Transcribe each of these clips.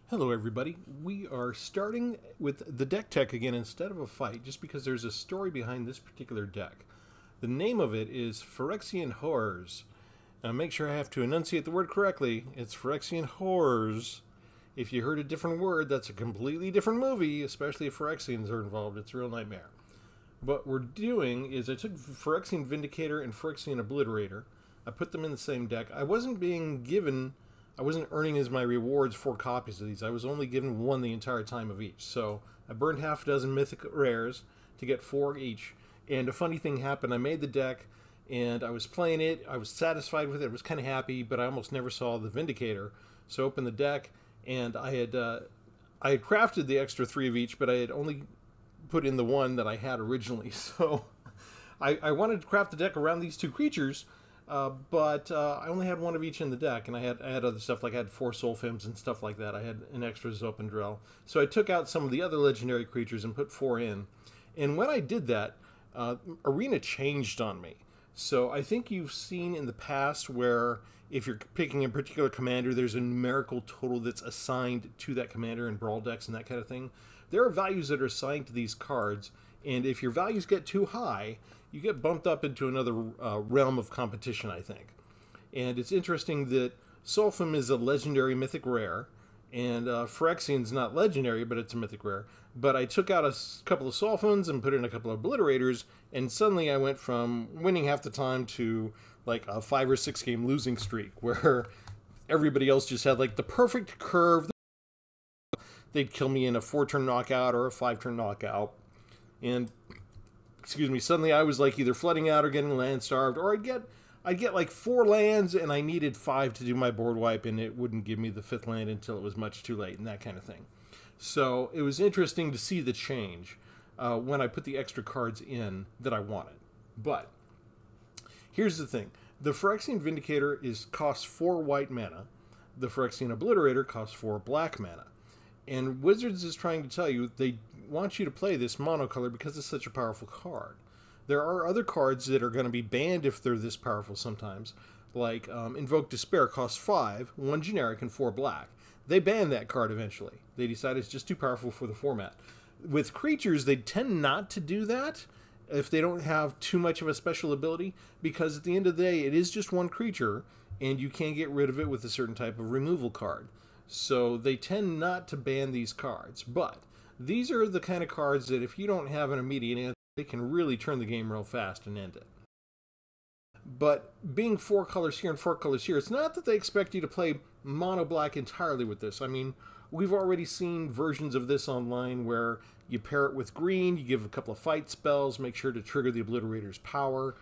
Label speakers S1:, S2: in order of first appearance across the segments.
S1: Hello everybody. We are starting with the deck tech again instead of a fight, just because there's a story behind this particular deck. The name of it is Phyrexian Horrors. Now make sure I have to enunciate the word correctly. It's Phyrexian Horrors. If you heard a different word, that's a completely different movie, especially if Phyrexians are involved. It's a real nightmare. What we're doing is I took Phyrexian Vindicator and Phyrexian Obliterator. I put them in the same deck. I wasn't earning as my rewards 4 copies of these. I was only given 1 the entire time of each. So I burned half a dozen mythic rares to get 4 each. And a funny thing happened. I made the deck and I was playing it. I was satisfied with it. I was kind of happy, but I almost never saw the Vindicator. So I opened the deck and I had crafted the extra 3 of each, but I had only put in the 1 that I had originally. So I wanted to craft the deck around these 2 creatures. But I only had 1 of each in the deck, and I had other stuff, like I had 4 Soul Fims and stuff like that. I had an extra Zopandrel. So I took out some of the other legendary creatures and put 4 in. And when I did that, Arena changed on me. So I think you've seen in the past where if you're picking a particular commander, there's a numerical total that's assigned to that commander in Brawl decks and that kind of thing. There are values that are assigned to these cards, and if your values get too high, you get bumped up into another realm of competition, I think. And it's interesting that Soulfim is a legendary mythic rare, and Phyrexian's not legendary, but it's a mythic rare. But I took out a couple of Soulfims and put in a couple of Obliterators, and suddenly I went from winning half the time to like a 5 or 6 game losing streak, where everybody else just had like the perfect curve. They'd kill me in a 4-turn knockout or a 5-turn knockout. And excuse me, suddenly I was like either flooding out or getting land starved, or I'd get like 4 lands and I needed 5 to do my board wipe, and it wouldn't give me the 5th land until it was much too late, and that kind of thing. So it was interesting to see the change when I put the extra cards in that I wanted. But here's the thing. The Phyrexian Vindicator costs 4 white mana. The Phyrexian Obliterator costs 4 black mana. And Wizards is trying to tell you they want you to play this monocolor because it's such a powerful card. There are other cards that are going to be banned if they're this powerful sometimes, like Invoke Despair costs 5, 1 generic and 4 black. They banned that card eventually. They decided it's just too powerful for the format. With creatures, they tend not to do that if they don't have too much of a special ability, because at the end of the day, it is just 1 creature, and you can't get rid of it with a certain type of removal card. So they tend not to ban these cards, but these are the kind of cards that if you don't have an immediate answer, they can really turn the game real fast and end it. But being 4 colors here and 4 colors here, it's not that they expect you to play mono black entirely with this. I mean, we've already seen versions of this online where you pair it with green, you give a couple of fight spells, make sure to trigger the Obliterator's power.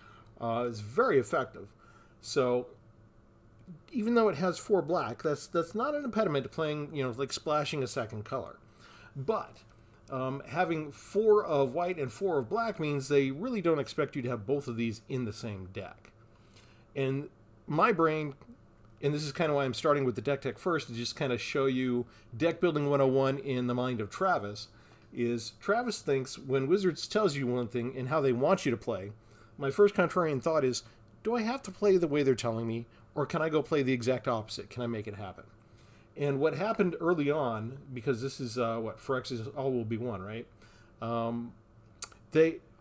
S1: It's very effective. So even though it has 4 black, that's not an impediment to playing, like splashing a 2nd color. But having 4 of white and 4 of black means they really don't expect you to have both of these in the same deck. And my brain, and this is kind of why I'm starting with the deck tech first, to just kind of show you deck building 101 in the mind of Travis, is Travis thinks when Wizards tells you one thing and how they want you to play, my first contrarian thought is, do I have to play the way they're telling me, or can I go play the exact opposite? Can I make it happen? And what happened early on, because this is Phyrexian All Will Be One, right?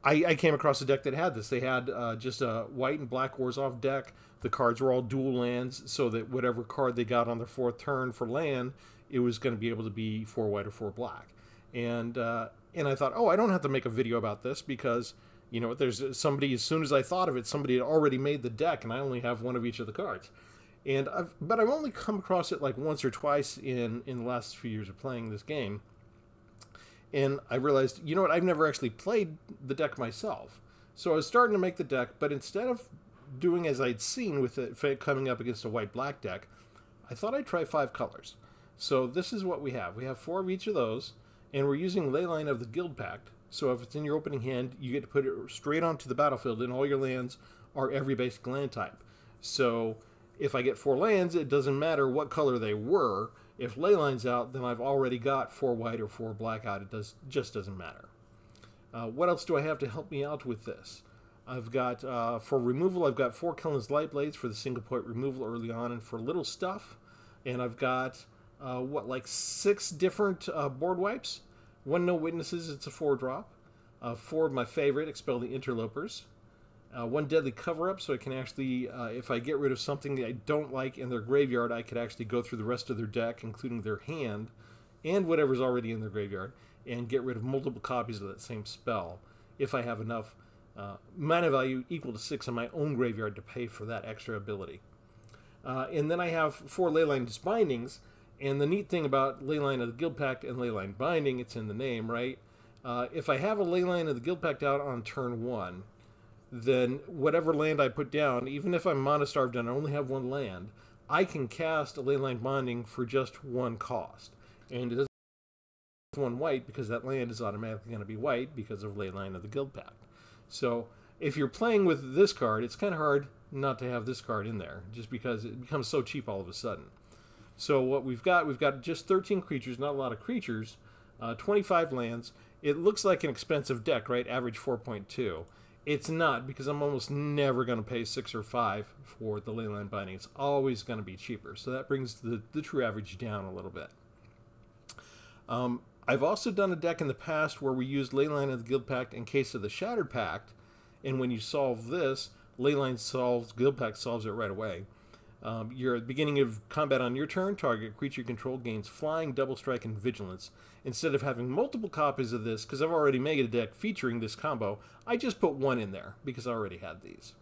S1: I came across a deck that had this. They had just a white and black Orzhov deck. The cards were all dual lands, so that whatever card they got on their 4th turn for land, it was going to be able to be 4 white or 4 black. And I thought, oh, I don't have to make a video about this because, there's somebody, as soon as I thought of it, somebody had already made the deck, and I only have 1 of each of the cards. But I've only come across it like once or twice in the last few years of playing this game. And I realized, I've never actually played the deck myself. So I was starting to make the deck, but instead of doing as I'd seen with it coming up against a white-black deck, I thought I'd try 5 colors. So this is what we have. We have 4 of each of those, and we're using Leyline of the Guild Pact. So if it's in your opening hand, you get to put it straight onto the battlefield, and all your lands are every basic land type. So if I get 4 lands, it doesn't matter what color they were. If Leyline's out, then I've already got 4 white or 4 black out. It just doesn't matter. What else do I have to help me out with this? I've got, for removal, I've got 4 Kellen's Light Blades for the single point removal early on and for little stuff. And I've got what, like 6 different board wipes. 1 No Witnesses, it's a 4-drop. 4 of my favorite, Expel the Interlopers. 1 Deadly Cover-Up, so I can actually, if I get rid of something that I don't like in their graveyard, I could actually go through the rest of their deck, including their hand, and whatever's already in their graveyard, and get rid of multiple copies of that same spell, if I have enough mana value equal to 6 in my own graveyard to pay for that extra ability. And then I have 4 Leyline Bindings, and the neat thing about Leyline of the Guildpact and Leyline Binding, it's in the name, right? If I have a Leyline of the Guildpact out on turn 1, then whatever land I put down, even if I'm mana-starved and I only have 1 land, I can cast a Leyline Binding for just 1 cost. And it doesn't have 1 white because that land is automatically going to be white because of Leyline of the Guildpact. So if you're playing with this card, it's kind of hard not to have this card in there, just because it becomes so cheap all of a sudden. So what we've got just 13 creatures, not a lot of creatures, 25 lands. It looks like an expensive deck, right? Average 4.2. It's not, because I'm almost never going to pay 6 or 5 for the Leyline Binding. It's always going to be cheaper. So that brings the true average down a little bit. I've also done a deck in the past where we used Leyline of the Guildpact in case of the Shattered Pact. And when you solve this, Leyline solves, Guildpact solves it right away. You're at the beginning of combat on your turn, target creature you control gains Flying, Double Strike, and Vigilance. Instead of having multiple copies of this, because I've already made a deck featuring this combo, I just put 1 in there, because I already had these.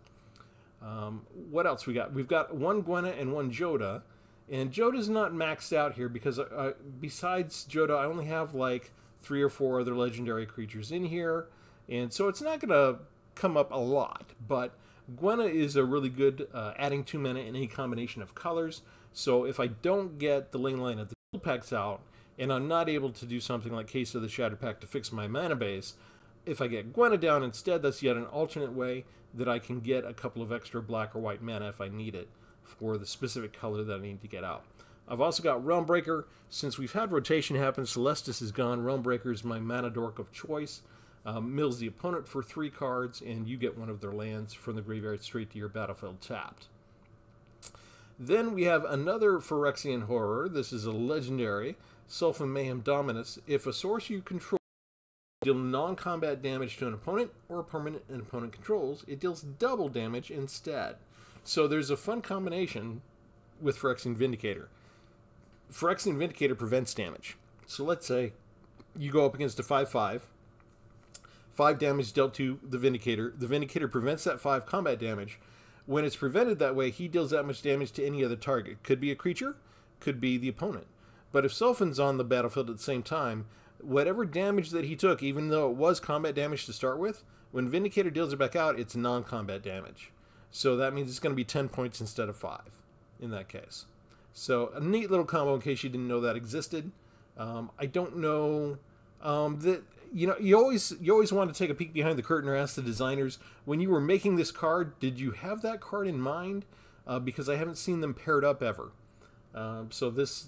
S1: What else we got? We've got 1 Gwenna and 1 Joda, and Joda's not maxed out here, because besides Joda, I only have like 3 or 4 other legendary creatures in here, and so it's not going to come up a lot, but Gwenna is a really good adding 2 mana in any combination of colors. So if I don't get the Leyline of the Guildpacts out, and I'm not able to do something like Case of the Shattered Pact to fix my mana base, if I get Gwenna down instead, that's yet an alternate way that I can get a couple of extra black or white mana if I need it for the specific color that I need to get out. I've also got Realmbreaker. Since we've had rotation happen, Celestis is gone. Realmbreaker is my mana dork of choice. Mills the opponent for 3 cards, and you get 1 of their lands from the graveyard straight to your battlefield tapped. Then we have another Phyrexian Horror. This is a legendary, Sulfur Mayhem Dominus. If a source you control deals non-combat damage to an opponent or a permanent an opponent controls, it deals double damage instead. So there's a fun combination with Phyrexian Vindicator. Phyrexian Vindicator prevents damage. So let's say you go up against a 5/5. 5 damage dealt to the Vindicator. The Vindicator prevents that 5 combat damage. When it's prevented that way, he deals that much damage to any other target. Could be a creature, could be the opponent. But if Sulfan's on the battlefield at the same time, whatever damage that he took, even though it was combat damage to start with, when Vindicator deals it back out, it's non-combat damage. So that means it's going to be 10 points instead of 5 in that case. So a neat little combo in case you didn't know that existed. I don't know that... You know, you always want to take a peek behind the curtain or ask the designers, when you were making this card, did you have that card in mind? Because I haven't seen them paired up ever. So this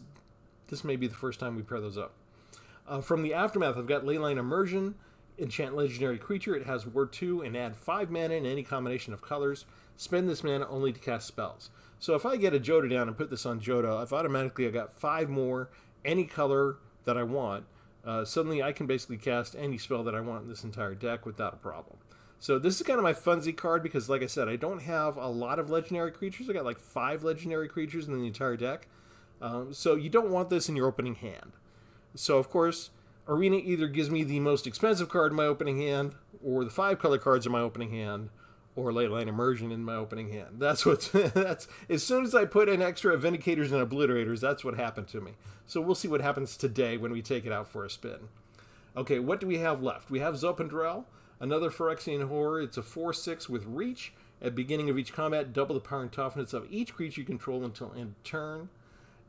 S1: may be the first time we pair those up. From the Aftermath, I've got Leyline Immersion, enchant legendary creature. It has Ward 2 and add 5 mana in any combination of colors. Spend this mana only to cast spells. So if I get a Joda down and put this on Joda, I've automatically got 5 more, any color that I want. Suddenly I can basically cast any spell that I want in this entire deck without a problem. So this is kind of my funsy card because, like I said, I don't have a lot of legendary creatures. I got like 5 legendary creatures in the entire deck. So you don't want this in your opening hand. So, of course, Arena either gives me the most expensive card in my opening hand, or the 5 color cards in my opening hand, or Leyline Immersion in my opening hand. That's as soon as I put in extra Vindicators and Obliterators, that's what happened to me. So we'll see what happens today when we take it out for a spin. Okay, what do we have left? We have Zopandrel, another Phyrexian Horror. It's a 4/6 with Reach. At the beginning of each combat, double the power and toughness of each creature you control until end of turn.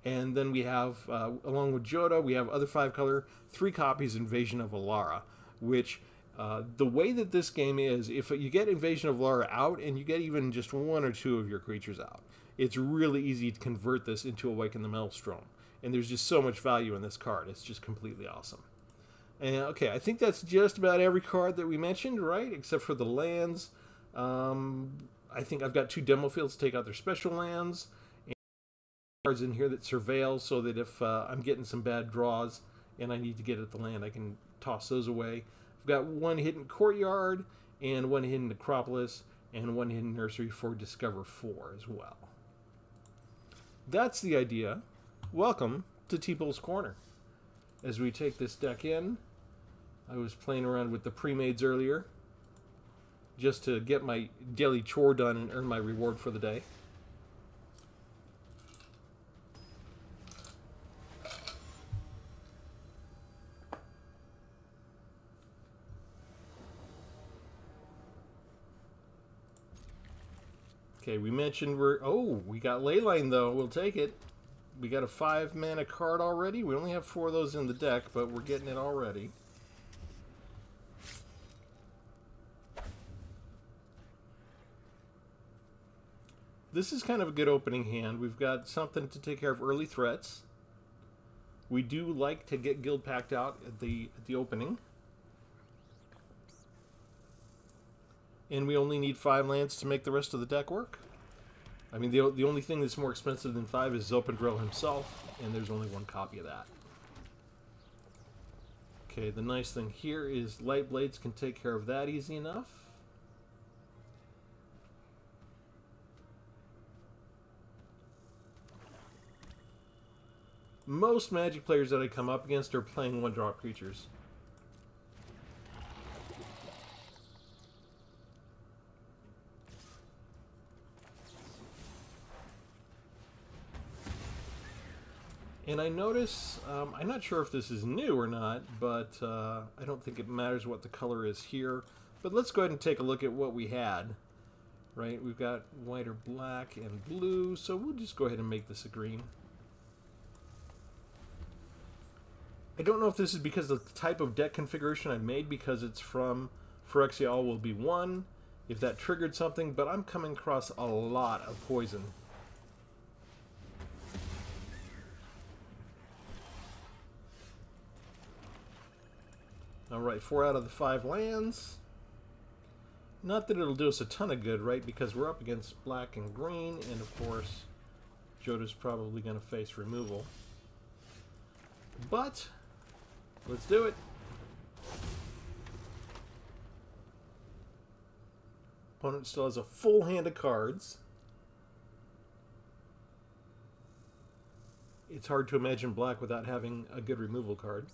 S1: And then we have, along with Joda, we have other 5 color, 3 copies Invasion of Alara, which... the way that this game is, if you get Invasion of Alara out and you get even just 1 or 2 of your creatures out, it's really easy to convert this into Awaken the Maelstrom. And there's just so much value in this card. It's just completely awesome. And okay, I think that's just about every card that we mentioned, right? Except for the lands. I think I've got 2 demo fields to take out their special lands. cards in here that surveil, so that if I'm getting some bad draws and I need to get at the land, I can toss those away. I've got one hidden courtyard and one hidden necropolis and one hidden nursery for Discover 4 as well. That's the idea. Welcome to Tpull's Corner. As we take this deck in, I was playing around with the pre-mades earlier just to get my daily chore done and earn my reward for the day. Okay, we mentioned we got Leyline though. We'll take it. We got a 5-mana card already. We only have 4 of those in the deck, but we're getting it already. This is kind of a good opening hand. We've got something to take care of early threats. We do like to get guild packed out at the opening. And we only need 5 lands to make the rest of the deck work. I mean, the only thing that's more expensive than 5 is Zopendrel himself, and there's only 1 copy of that. Okay, the nice thing here is Light Blades can take care of that easy enough. Most Magic players that I come up against are playing 1-drop creatures. And I notice, I'm not sure if this is new or not, but I don't think it matters what the color is here. But let's go ahead and take a look at what we had. Right, we've got white or black and blue, so we'll just go ahead and make this a green. I don't know if this is because of the type of deck configuration I made, because it's from Phyrexian All Will Be One, if that triggered something, but I'm coming across a lot of poison. Alright, 4 out of the 5 lands. Not that it'll do us a ton of good, right? Because we're up against black and green, and of course, Joda's probably going to face removal. But, let's do it. Opponent still has a full hand of cards. It's hard to imagine black without having a good removal card.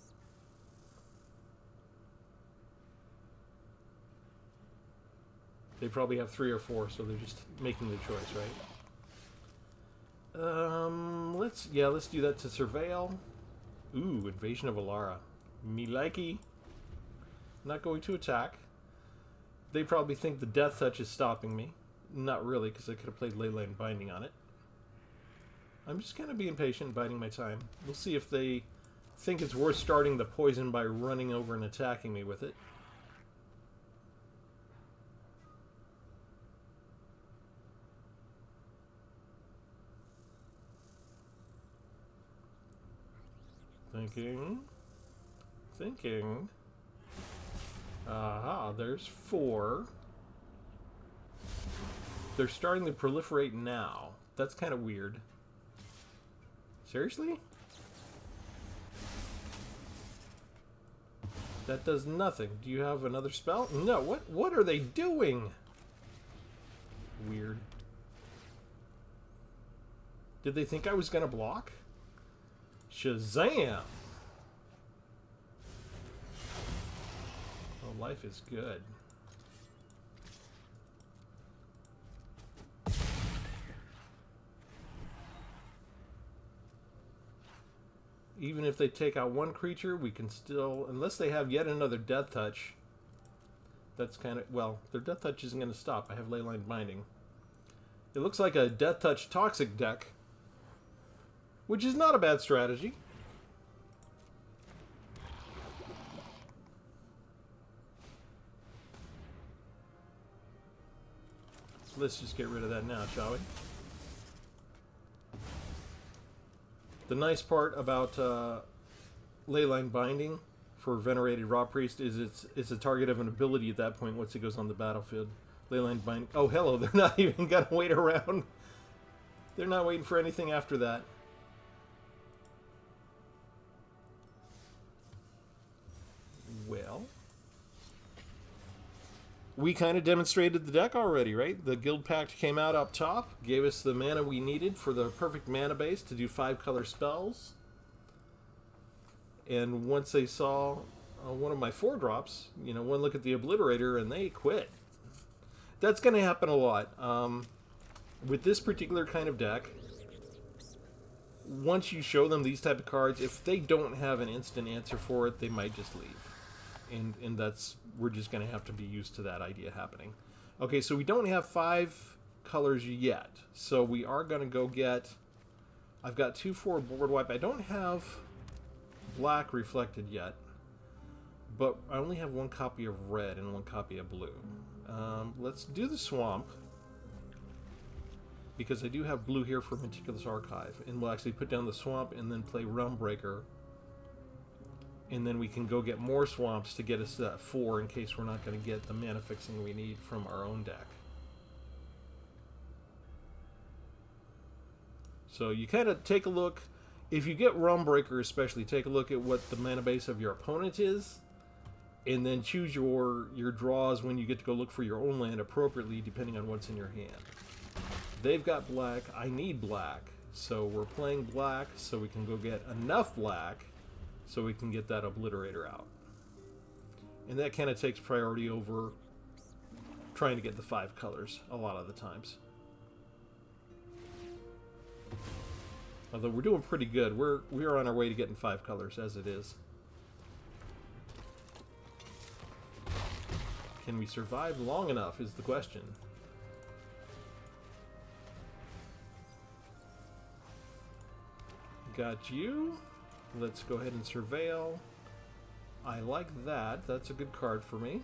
S1: They probably have 3 or 4, so they're just making the choice, right? Let's do that to Surveil. Ooh, Invasion of Alara. Me likey. Not going to attack. They probably think the Death Touch is stopping me. Not really, because I could have played Leyline Binding on it. I'm just kind of being patient, biding my time. We'll see if they think it's worth starting the poison by running over and attacking me with it. Thinking. Aha, there's 4. They're starting to proliferate now. That's kind of weird. Seriously? That does nothing. Do you have another spell? No, what are they doing? Weird. Did they think I was gonna block? Shazam! Oh, life is good. Even if they take out 1 creature, we can still, unless they have yet another Death Touch, that's kind of, well, their Death Touch isn't going to stop. I have Leyline Binding. It looks like a Death Touch Toxic deck, which is not a bad strategy. Let's just get rid of that now, shall we? The nice part about Leyline Binding for Venerated Raw Priest is it's a target of an ability at that point once it goes on the battlefield. Leyline Binding. Oh, hello, they're not even going to wait around. They're not waiting for anything after that. we kind of demonstrated the deck already, right? The Guild Pact came out up top, gave us the mana we needed for the perfect mana base to do 5-color spells. And once they saw one of my 4-drops, you know, one look at the Obliterator and they quit. That's going to happen a lot. With this particular kind of deck, once you show them these type of cards, if they don't have an instant answer for it, they might just leave. And that's, we're just going to have to be used to that idea happening. Okay, so we don't have 5 colors yet. So we are going to go get, I've got 2/4 board wipe. I don't have black reflected yet, but I only have 1 copy of red and 1 copy of blue. Let's do the swamp, because I do have blue here for Meticulous Archive, and we'll actually put down the swamp and then play Realm Breaker, and then we can go get more swamps to get us to that 4 in case we're not going to get the mana fixing we need from our own deck. So you kind of take a look, if you get Realm Breaker especially, take a look at what the mana base of your opponent is, and then choose your draws when you get to go look for your own land appropriately depending on what's in your hand. They've got black, I need black, so we're playing black so we can go get enough black so we can get that Obliterator out. And that kind of takes priority over trying to get the 5 colors a lot of the times. Although we're doing pretty good. We're on our way to getting 5 colors as it is. Can we survive long enough is the question. Got you. Let's go ahead and surveil. I like that. That's a good card for me.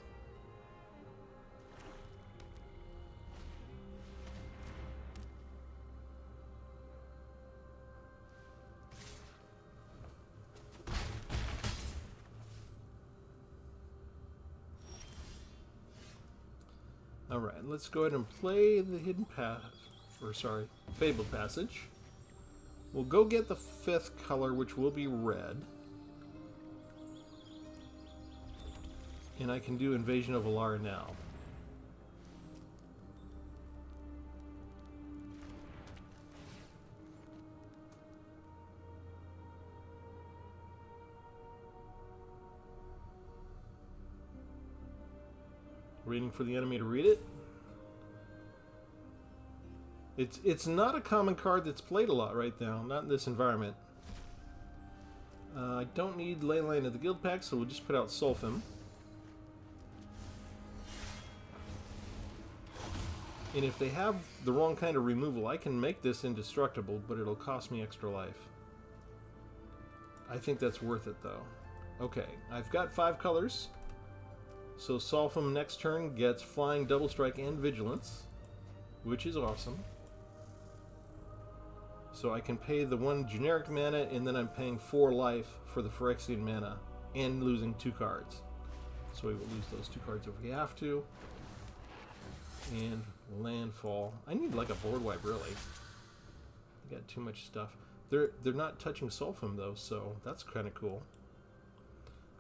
S1: Alright, let's go ahead and play the Hidden Path, or sorry, Fabled Passage. We'll go get the 5th color, which will be red. And I can do Invasion of Alara now. Waiting for the enemy to read it. It's not a common card that's played a lot right now, not in this environment. I don't need Leyline of the Guild Pack, so we'll just put out Sulfim. And if they have the wrong kind of removal, I can make this indestructible, but it'll cost me extra life. I think that's worth it, though. Okay, I've got 5 colors. So Sulfim next turn gets Flying, Double Strike, and Vigilance, which is awesome. So I can pay the 1 generic mana, and then I'm paying 4 life for the Phyrexian mana, and losing 2 cards. So we will lose those 2 cards if we have to. And landfall. I need like a board wipe, really. I got too much stuff. They're not touching Sulfim though, so that's kind of cool.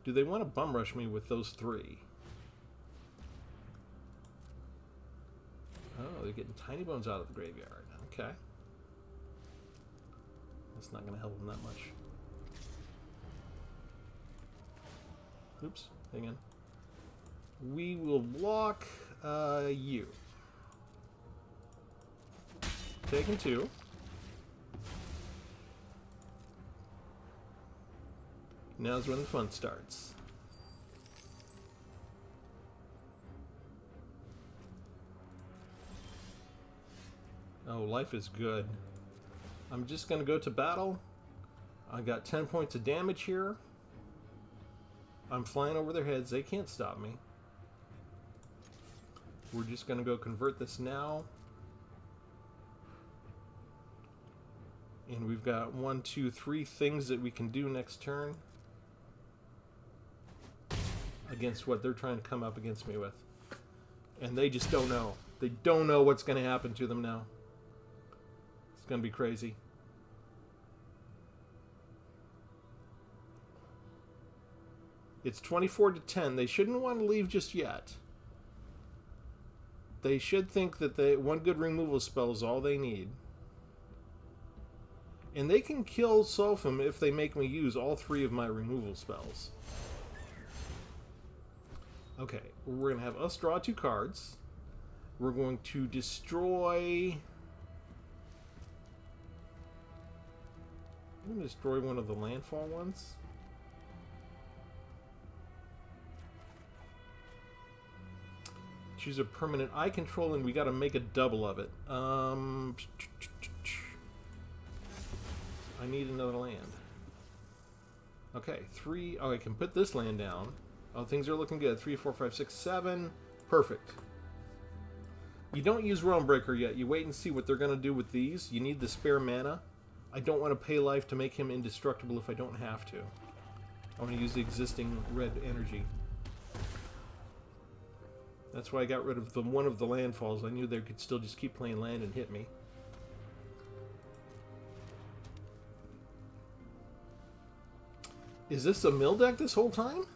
S1: Do they want to bum rush me with those 3? Oh, they're getting Tiny Bones out of the graveyard. Okay. That's not going to help them that much. Oops, hang on. We will block you. Taking 2. Now's when the fun starts. Oh, life is good. I'm just going to go to battle. I got 10 points of damage here. I'm flying over their heads. They can't stop me. We're just going to go convert this now. And we've got 1, 2, 3 things that we can do next turn against what they're trying to come up against me with. And they just don't know. They don't know what's going to happen to them now. It's going to be crazy. It's 24 to 10. They shouldn't want to leave just yet. They should think that one good removal spell is all they need. And they can kill Sulfum if they make me use all 3 of my removal spells. Okay, we're going to have us draw 2 cards. We're going to destroy... I'm going to destroy one of the landfall ones. Choose a permanent I control, and we got to make a double of it. I need another land. Okay, 3. Oh, I can put this land down. Oh, things are looking good. 3, 4, 5, 6, 7. Perfect. You don't use Realm Breaker yet. You wait and see what they're going to do with these. You need the spare mana. I don't want to pay life to make him indestructible if I don't have to. I want to use the existing red energy. That's why I got rid of one of the landfalls. I knew they could still just keep playing land and hit me. Is this a mill deck this whole time?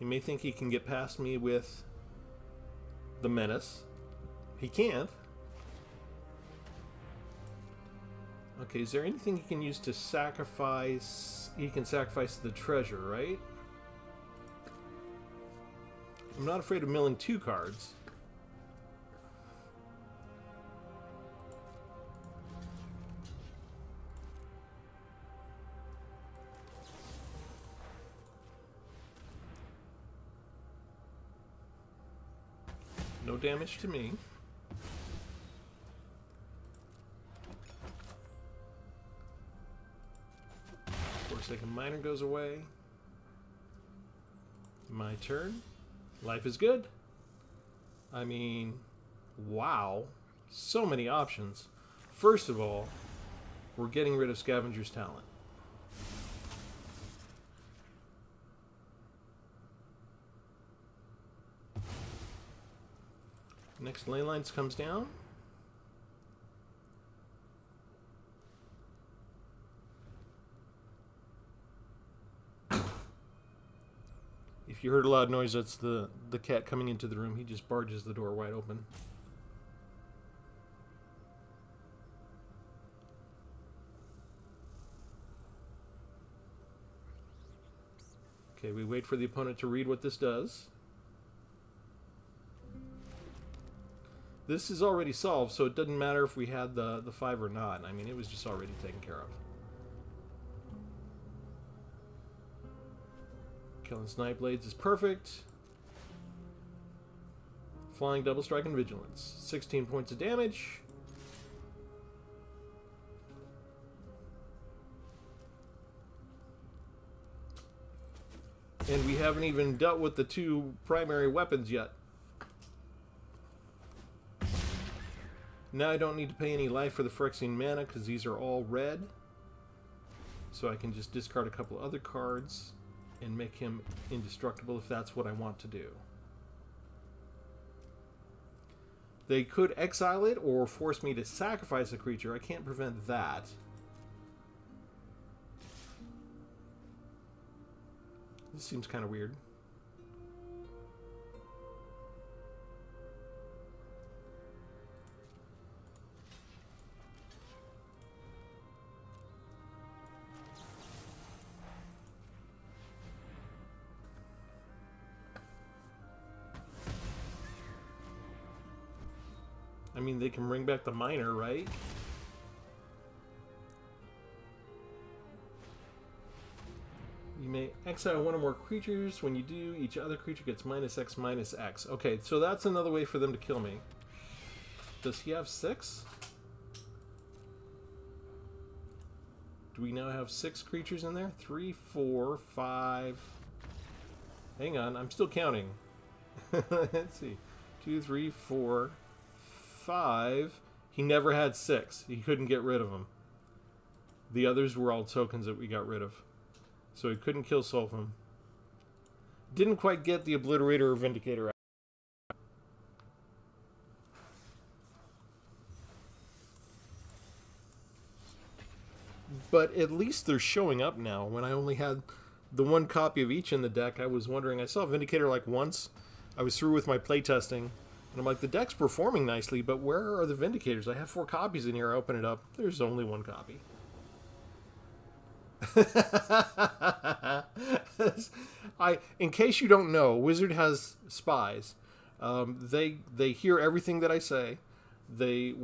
S1: He may think he can get past me with the Menace. He can't. Okay, is there anything he can use to sacrifice? He can sacrifice the treasure, right? I'm not afraid of milling 2 cards. No damage to me. Forsaken Miner goes away. My turn. Life is good. I mean, wow. So many options. First of all, we're getting rid of Scavenger's Talent. Next ley lines comes down. If you heard a loud noise, that's the cat coming into the room. He just barges the door wide open. Okay, we wait for the opponent to read what this does. This is already solved, so it doesn't matter if we had the 5 or not. I mean, it was just already taken care of. Killing Snipe Blades is perfect. Flying Double Strike and Vigilance. 16 points of damage. And we haven't even dealt with the 2 primary weapons yet. Now I don't need to pay any life for the Phyrexian mana because these are all red. So I can just discard a couple other cards and make him indestructible if that's what I want to do. They could exile it or force me to sacrifice a creature. I can't prevent that. This seems kind of weird. I mean, they can bring back the miner, right? You may exile 1 or more creatures. When you do, each other creature gets -X, -X. Okay, so that's another way for them to kill me. Does he have 6? Do we now have 6 creatures in there? 3, 4, 5... Hang on, I'm still counting. Let's see. 2, 3, 4... 5. He never had 6. He couldn't get rid of them. The others were all tokens that we got rid of. So he couldn't kill Sulfum. Didn't quite get the Obliterator or Vindicator out. But at least they're showing up now when I only had the one copy of each in the deck, I was wondering, I saw Vindicator like once. I was through with my playtesting, and I'm like, the deck's performing nicely, but where are the Vindicators? I have 4 copies in here. I open it up. There's only 1 copy. In case you don't know, Wizard has spies. They hear everything that I say. They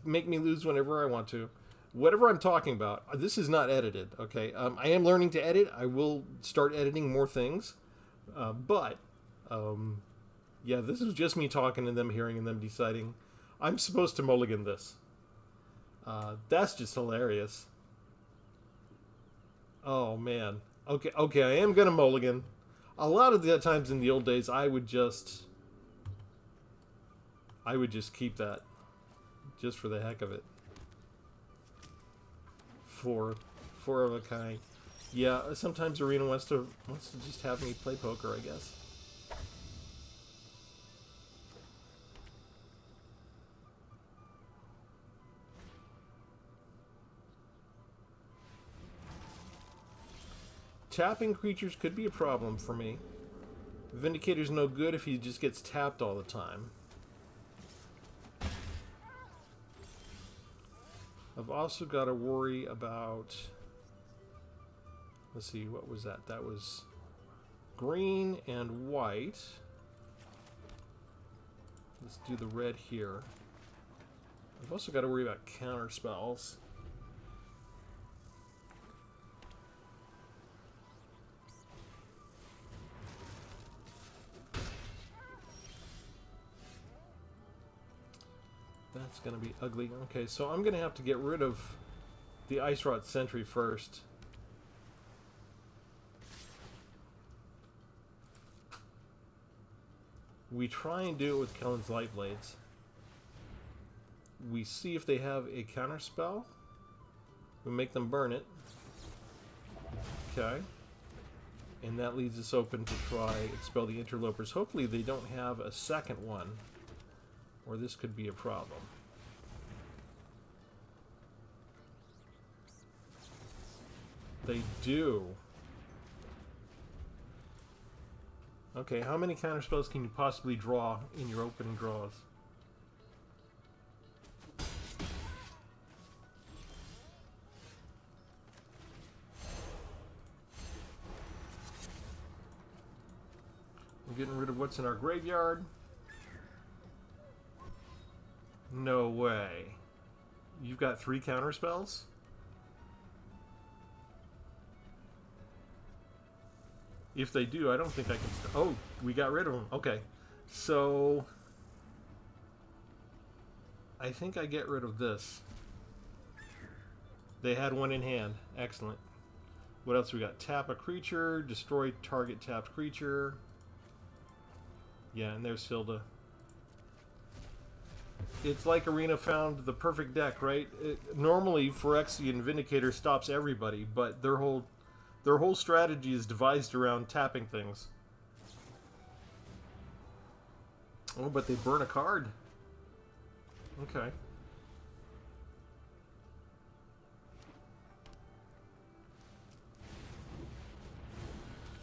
S1: make me lose whenever I want to. Whatever I'm talking about, this is not edited, okay? I am learning to edit. I will start editing more things. Yeah, this is just me talking and them hearing and them deciding. I'm supposed to mulligan this. That's just hilarious. Oh, man. Okay, I am going to mulligan. A lot of the times in the old days, I would just keep that. Just for the heck of it. 4 of a kind. Yeah, sometimes Arena wants to just have me play poker, I guess. Tapping creatures could be a problem for me. Vindicator's no good if he just gets tapped all the time. I've also got to worry about... Let's see, what was that? That was green and white. Let's do the red here. I've also got to worry about counter spells. That's going to be ugly. Okay, so I'm going to have to get rid of the Ice Rot Sentry first. We try and do it with Kellen's Light Blades. We see if they have a counter spell. We make them burn it. Okay. And that leaves us open to try Expel the Interlopers. Hopefully they don't have a second one, or this could be a problem. They do. Okay, how many counterspells can you possibly draw in your opening draws? We're getting rid of what's in our graveyard. No way. You've got 3 counterspells? If they do, I don't think I can... Oh, we got rid of them. Okay. So... I think I get rid of this. They had 1 in hand. Excellent. What else we got? Tap a creature. Destroy target tapped creature. Yeah, and there's Hilda. It's like Arena found the perfect deck, right? Normally, Phyrexian Vindicator stops everybody, but their whole strategy is devised around tapping things. Oh, but they burn a card. Okay.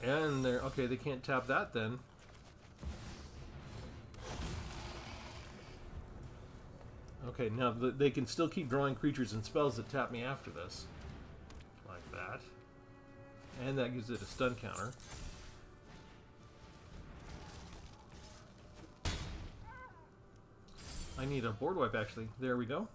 S1: And they're... Okay, they can't tap that then. Okay, now they can still keep drawing creatures and spells that tap me after this. Like that. And that gives it a stun counter. I need a board wipe, actually. There we go.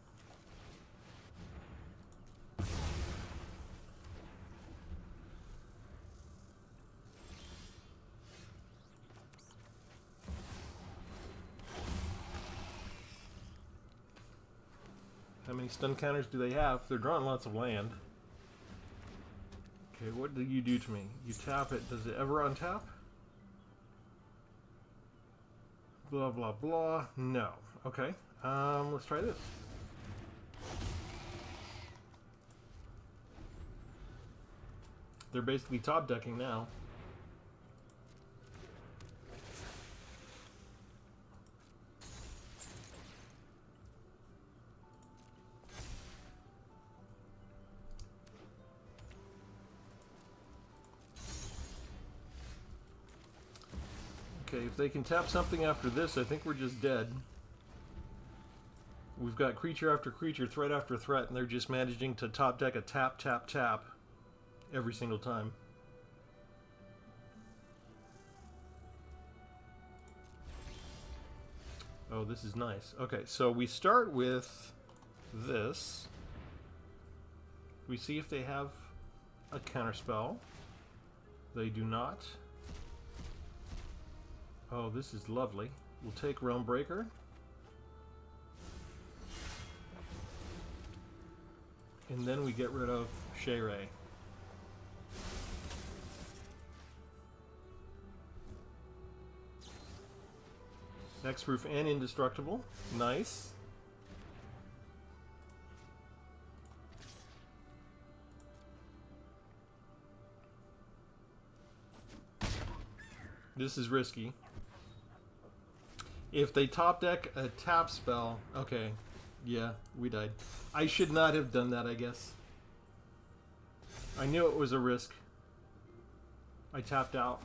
S1: How many stun counters do they have? They're drawing lots of land. Okay, what do you do to me? You tap it. Does it ever untap? Blah, blah, blah. No. Okay. Let's try this. They're basically top decking now. Okay, if they can tap something after this, I think we're just dead. We've got creature after creature, threat after threat, and they're just managing to top deck a tap, tap, tap every single time. Oh, this is nice. Okay, so we start with this. We see if they have a counterspell. They do not. Oh, this is lovely. We'll take Realm Breaker. And then we get rid of Shayray. Hexproof and indestructible. Nice. This is risky. If they top deck a tap spell... Okay. Yeah, we died. I should not have done that, I guess. I knew it was a risk. I tapped out.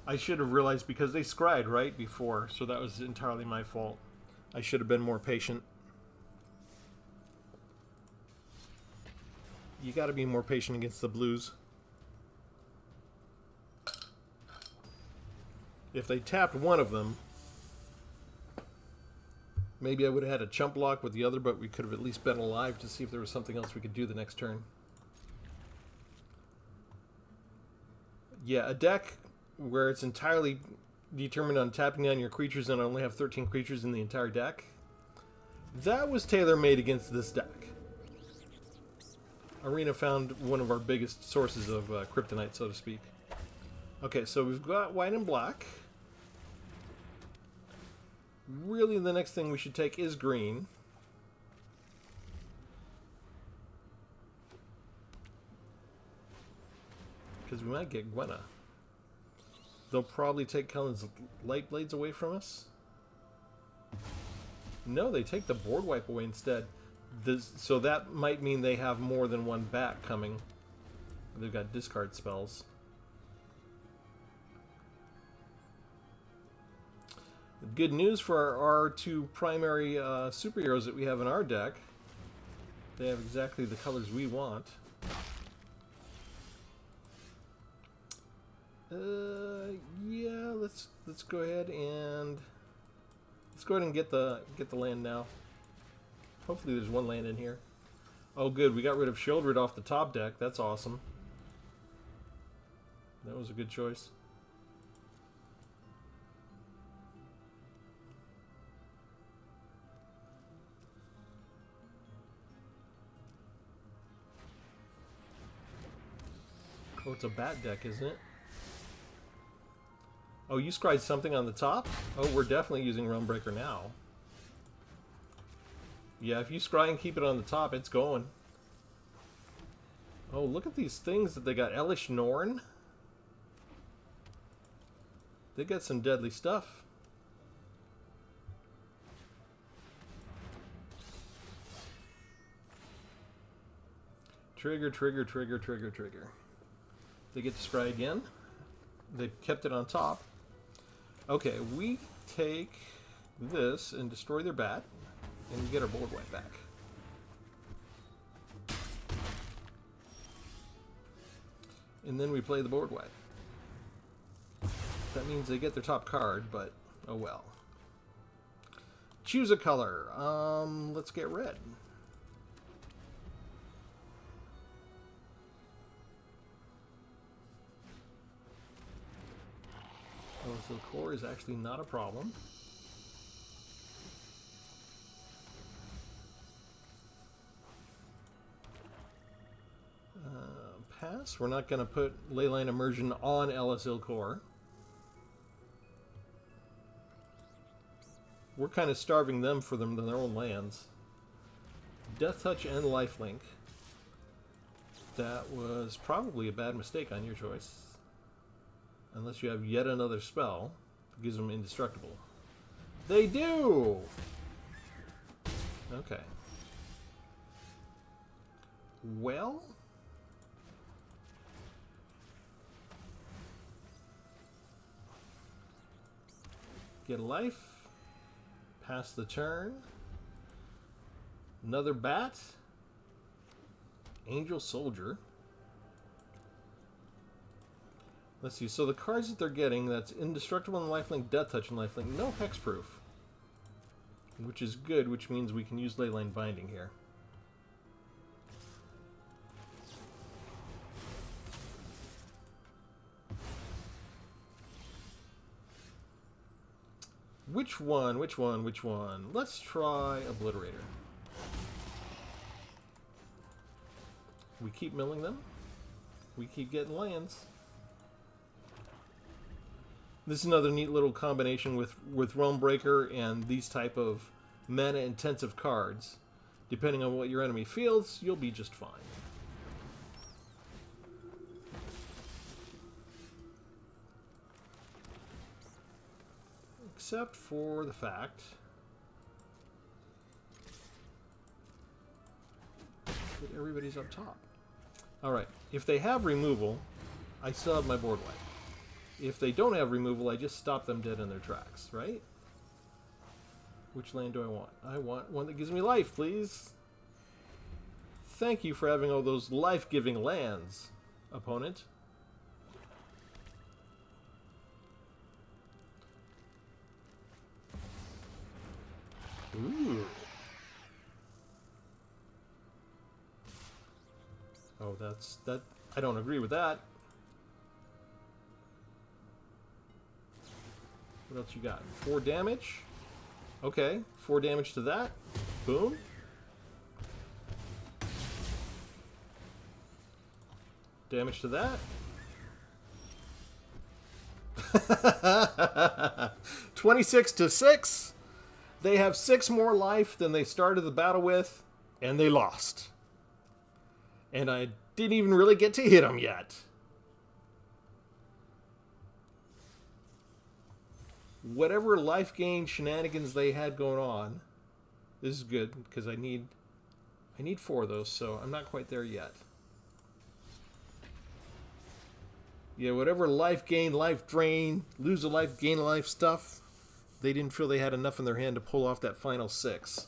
S1: I should have realized because they scryed right before, so that was entirely my fault. I should have been more patient. You gotta be more patient against the blues. If they tapped one of them, maybe I would have had a chump block with the other, but we could have at least been alive to see if there was something else we could do the next turn. Yeah, a deck where it's entirely determined on tapping down your creatures and I only have 13 creatures in the entire deck, that was tailor-made against this deck. Arena found one of our biggest sources of kryptonite, so to speak. Okay, so we've got white and black. Really, the next thing we should take is green. Because we might get Gwenna. They'll probably take Kellen's light blades away from us. No, they take the board wipe away instead. So that might mean they have more than one back coming. They've got discard spells. Good news for our two primary superheroes that we have in our deck. They have exactly the colors we want. Yeah, let's go ahead and get the land now. Hopefully there's one land in here. Oh good, we got rid of Shieldred off the top deck. That's awesome. That was a good choice. Oh, it's a bat deck, isn't it? Oh, you scryed something on the top? Oh, we're definitely using Realm Breaker now. Yeah, if you scry and keep it on the top, it's going. Oh, look at these things that they got. Elish Norn. They got some deadly stuff. Trigger, trigger, trigger, trigger, trigger. They get to scry again. They kept it on top. Okay, we take this and destroy their bat, and we get our board wipe back. And then we play the board wipe. That means they get their top card, but oh well. Choose a color. Let's get red. Oh, so core is actually not a problem. Pass. We're not going to put Leyline Immersion on Ellis Core. We're kind of starving them for them in their own lands. Death Touch and Lifelink. That was probably a bad mistake on your choice. Unless you have yet another spell that gives them indestructible. They do! Okay. Well... Get a life. Pass the turn. Another bat. Angel Soldier. Let's see. So the cards that they're getting, that's Indestructible and Lifelink, Death Touch and Lifelink, no Hexproof. Which is good, which means we can use Leyline Binding here. Which one? Let's try Obliterator. We keep milling them. We keep getting lands. This is another neat little combination with Realm Breaker and these type of mana-intensive cards. Depending on what your enemy fields, you'll be just fine. Except for the fact that everybody's up top. Alright, if they have removal, I still have my board wipe. If they don't have removal, I just stop them dead in their tracks, right? Which land do I want? I want one that gives me life, please. Thank you for having all those life-giving lands, opponent. Ooh. Oh, that. I don't agree with that. What else you got? 4 damage. Okay, 4 damage to that. Boom. Damage to that. 26 to 6. They have 6 more life than they started the battle with, and they lost. And I didn't even really get to hit them yet. Whatever life gain shenanigans they had going on, this is good because I need 4 of those, so I'm not quite there yet. Yeah, whatever life gain, life drain, lose a life, gain a life stuff, they didn't feel they had enough in their hand to pull off that final 6.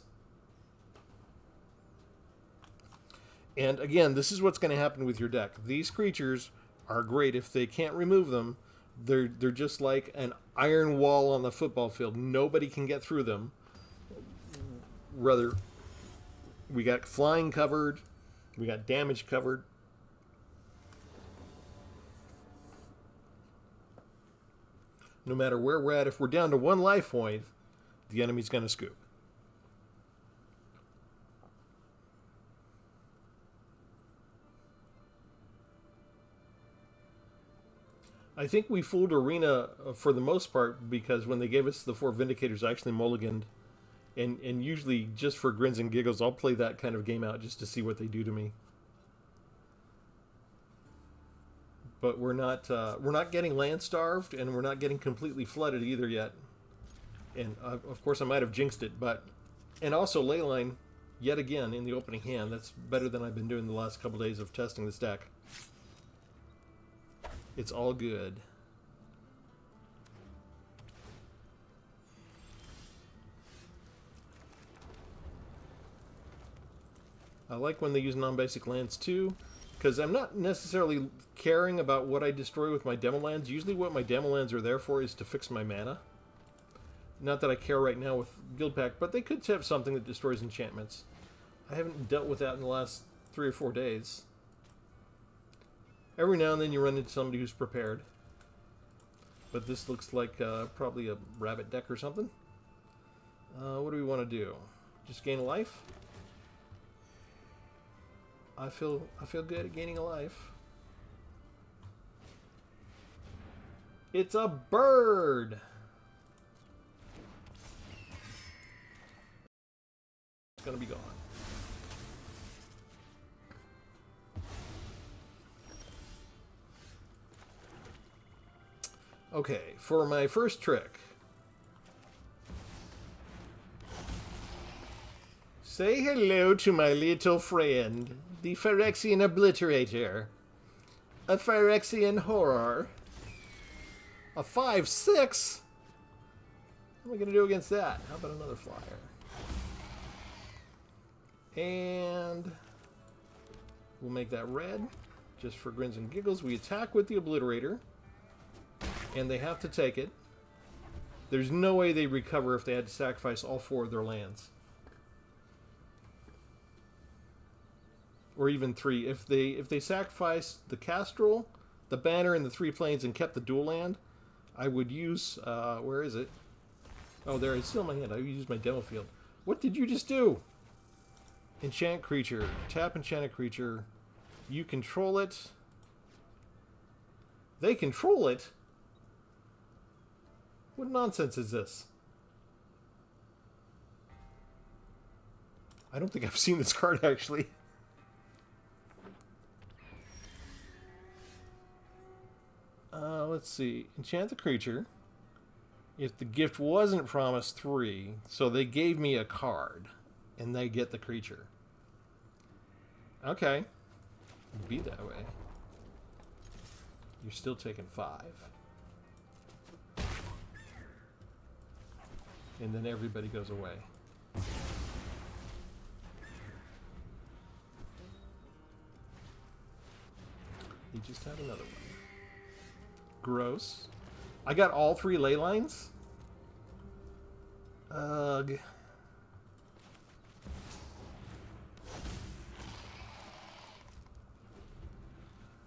S1: And again, this is what's going to happen with your deck. These creatures are great if they can't remove them. They're just like an iron wall on the football field. Nobody can get through them. Rather, we got flying covered. We got damage covered. No matter where we're at, if we're down to 1 life point, the enemy's going to scoop. I think we fooled Arena for the most part because when they gave us the 4 Vindicators, I actually mulliganed. And usually, just for grins and giggles, I'll play that kind of game out just to see what they do to me. But we're not getting land starved, and we're not getting completely flooded either yet. And of course, I might have jinxed it, and also Leyline, yet again in the opening hand. That's better than I've been doing the last couple days of testing this deck. It's all good. I like when they use non-basic lands too, because I'm not necessarily caring about what I destroy with my demo lands. Usually what my demo lands are there for is to fix my mana. Not that I care right now with Guild Pack, but they could have something that destroys enchantments. I haven't dealt with that in the last 3 or 4 days. Every now and then you run into somebody who's prepared. But this looks like probably a rabbit deck or something. What do we want to do? Just gain a life? I feel good at gaining a life. It's a bird! It's gonna be gone. Okay, for my first trick. Say hello to my little friend, the Phyrexian Obliterator. A Phyrexian Horror. A 5/6? What am I going to do against that? How about another flyer? And we'll make that red, just for grins and giggles. We attack with the Obliterator, and they have to take it. There's no way they recover if they had to sacrifice all 4 of their lands. Or even 3. If they sacrificed the Castrol, the Banner, and the 3 planes and kept the dual land, I would use... where is it? Oh, there. It's still in my hand. I would use my demo field. What did you just do? Enchant creature. Tap enchanted creature. You control it. They control it? What nonsense is this? I don't think I've seen this card, actually. Let's see. Enchant the creature. If the gift wasn't promised 3, so they gave me a card, and they get the creature. Okay. Be that way. You're still taking 5. And then everybody goes away. You just had another one. Gross. I got all 3 ley lines? Ugh.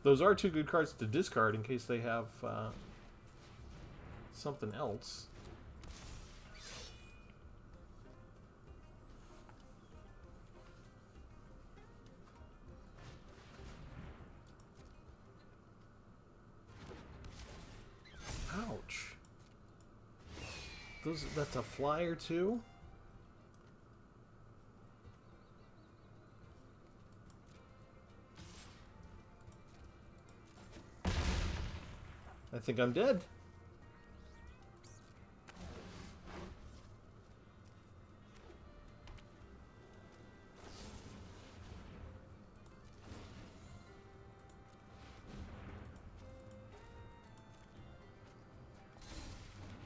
S1: Those are 2 good cards to discard in case they have something else. Ouch. That's a flyer too? I think I'm dead.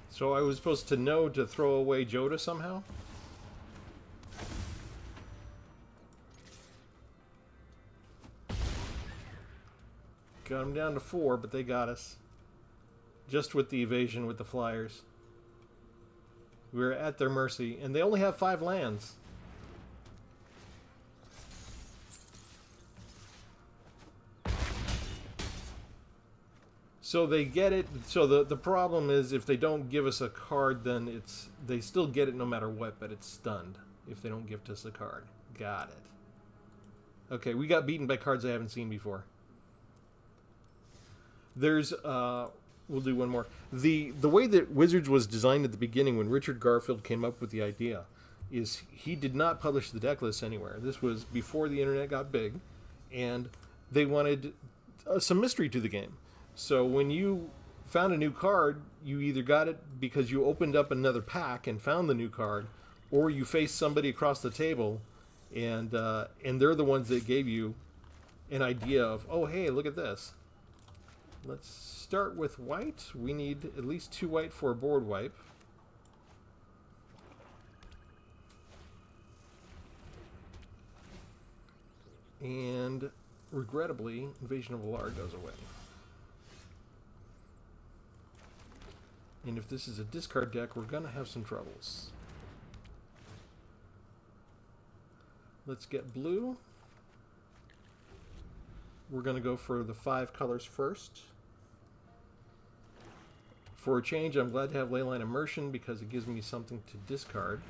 S1: So I was supposed to know to throw away Joda somehow? Got them down to 4, but they got us. Just with the evasion with the flyers. We were at their mercy, and they only have 5 lands. So they get it. So the problem is if they don't give us a card, then they still get it no matter what, but it's stunned if they don't gift us a card. Got it. Okay, we got beaten by cards I haven't seen before. There's we'll do one more. The way that Wizards was designed at the beginning when Richard Garfield came up with the idea is he did not publish the deck list anywhere. This was before the internet got big, and they wanted some mystery to the game. So when you found a new card, you either got it because you opened up another pack and found the new card, or you faced somebody across the table, and they're the ones that gave you an idea of, oh hey, look at this. Let's start with white. We need at least 2 white for a board wipe. And regrettably, Invasion of Alar goes away. And if this is a discard deck, we're going to have some troubles. Let's get blue. We're going to go for the 5 colors first. For a change, I'm glad to have Leyline Immersion because it gives me something to discard.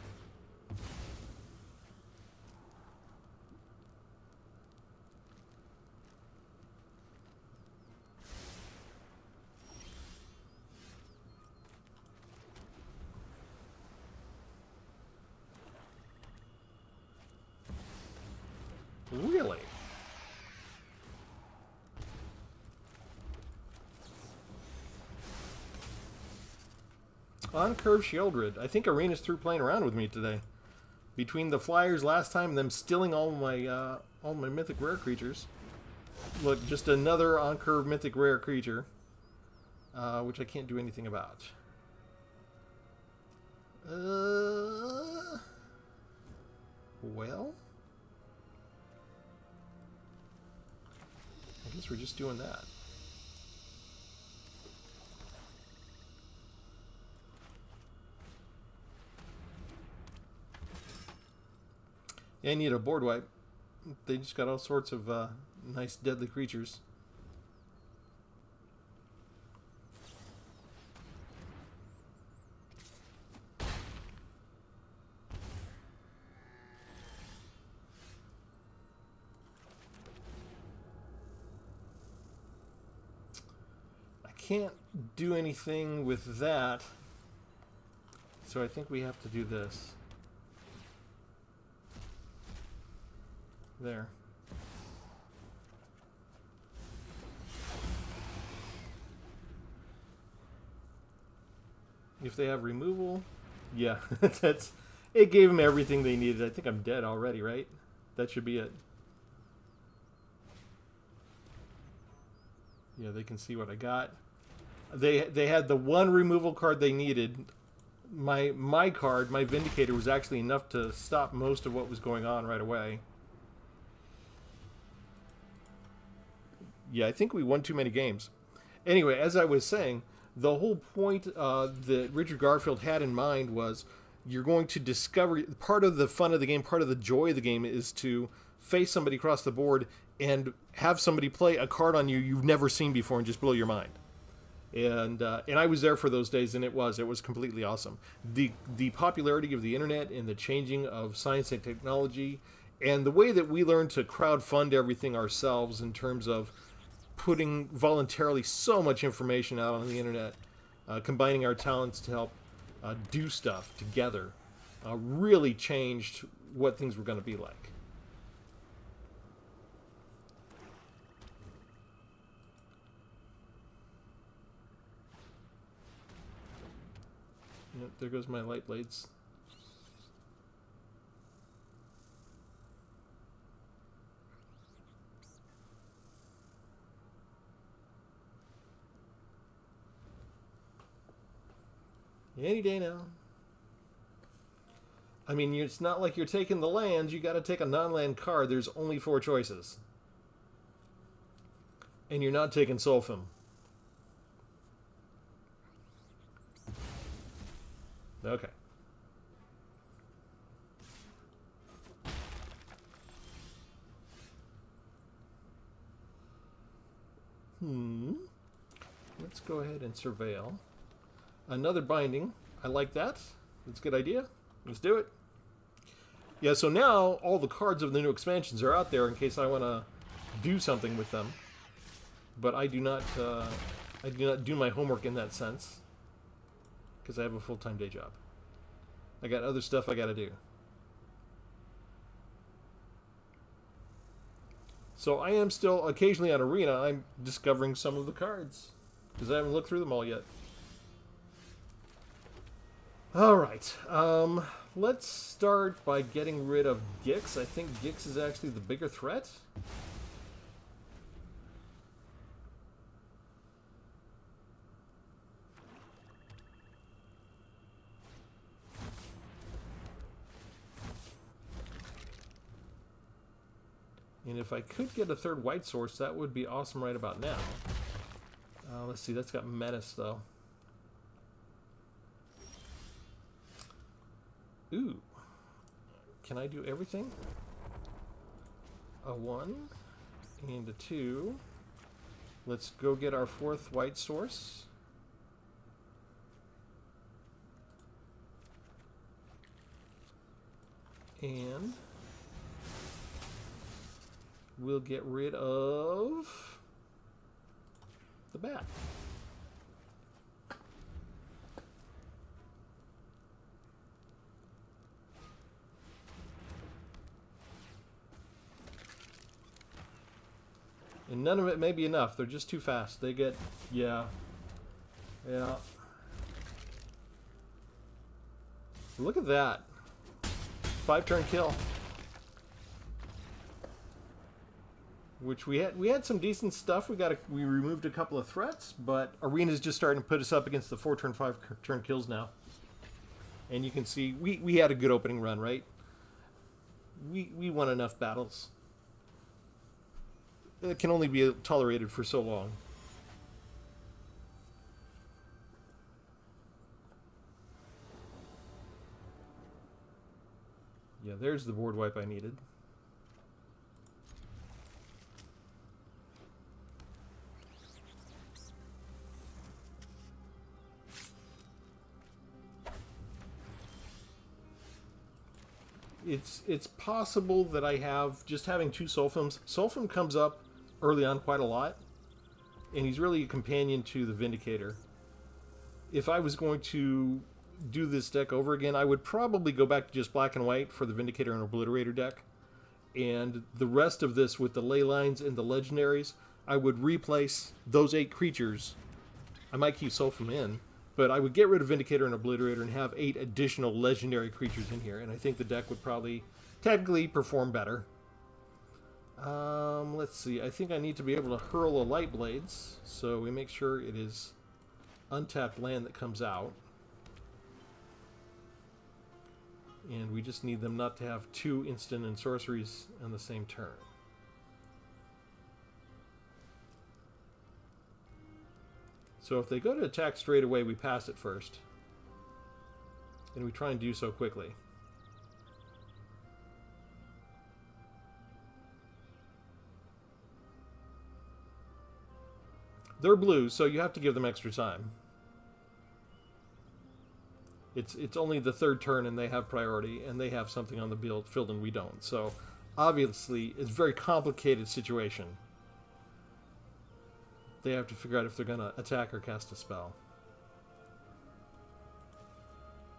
S1: Really? On Curve Sheoldred. I think Arena's through playing around with me today. Between the flyers last time, them stealing all my mythic rare creatures. Look, just another on curve mythic rare creature, which I can't do anything about. Well, I guess we're just doing that. Yeah, I need a board wipe. They just got all sorts of nice deadly creatures. Can't do anything with that, so I think we have to do this. There. If they have removal, yeah, that's it. Gave them everything they needed. I think I'm dead already, right? That should be it. Yeah, they can see what I got. They had the one removal card they needed. My card, my Vindicator, was actually enough to stop most of what was going on right away. Yeah, I think we won too many games. Anyway, as I was saying, the whole point that Richard Garfield had in mind was you're going to discover... Part of the fun of the game, part of the joy of the game is to face somebody across the board and have somebody play a card on you you've never seen before and just blow your mind. And I was there for those days, and it was completely awesome. The popularity of the internet and the changing of science and technology, and the way that we learned to crowdfund everything ourselves in terms of putting voluntarily so much information out on the internet, combining our talents to help do stuff together, really changed what things were going to be like. Yep, there goes my light blades. Any day now. I mean, it's not like you're taking the lands. You got to take a non-land card. There's only 4 choices. And you're not taking Sulfim. Okay. Let's go ahead and surveil. Another binding. I like that. That's a good idea. Let's do it. Yeah, so now all the cards of the new expansions are out there in case I want to do something with them. But I do not do my homework in that sense. Because I have a full-time day job. I got other stuff I got to do. So I am still, occasionally on Arena, I'm discovering some of the cards. Because I haven't looked through them all yet. Alright, let's start by getting rid of Gix. I think Gix is actually the bigger threat. And if I could get a third white source, that would be awesome right about now. Let's see, that's got Menace, though. Ooh. Can I do everything? A 1 and a 2. Let's go get our 4th white source. And we'll get rid of the bat. And none of it may be enough. They're just too fast. They get... yeah. Yeah. Look at that. 5-turn kill. Which we had some decent stuff. We removed a couple of threats, but Arena's just starting to put us up against the 4-turn, 5-turn kills now. And you can see we had a good opening run, right? We won enough battles. It can only be tolerated for so long. Yeah, there's the board wipe I needed. It's possible that I have just having 2 Sulfums. Sulfum comes up early on quite a lot, and he's really a companion to the Vindicator. If I was going to do this deck over again, I would probably go back to just black and white for the Vindicator and Obliterator deck, and the rest of this with the ley lines and the legendaries, I would replace those 8 creatures. I might keep Sulfum in, but I would get rid of Vindicator and Obliterator and have 8 additional legendary creatures in here, and I think the deck would probably technically perform better. Let's see. I think I need to be able to hurl a Light Blades, so we make sure it is untapped land that comes out. And we just need them not to have 2 instant and sorceries on the same turn. So if they go to attack straight away, we pass it first. And we try and do so quickly. They're blue, so you have to give them extra time. It's only the 3rd turn and they have priority, and they have something on the field and we don't. So obviously it's a very complicated situation. They have to figure out if they're going to attack or cast a spell.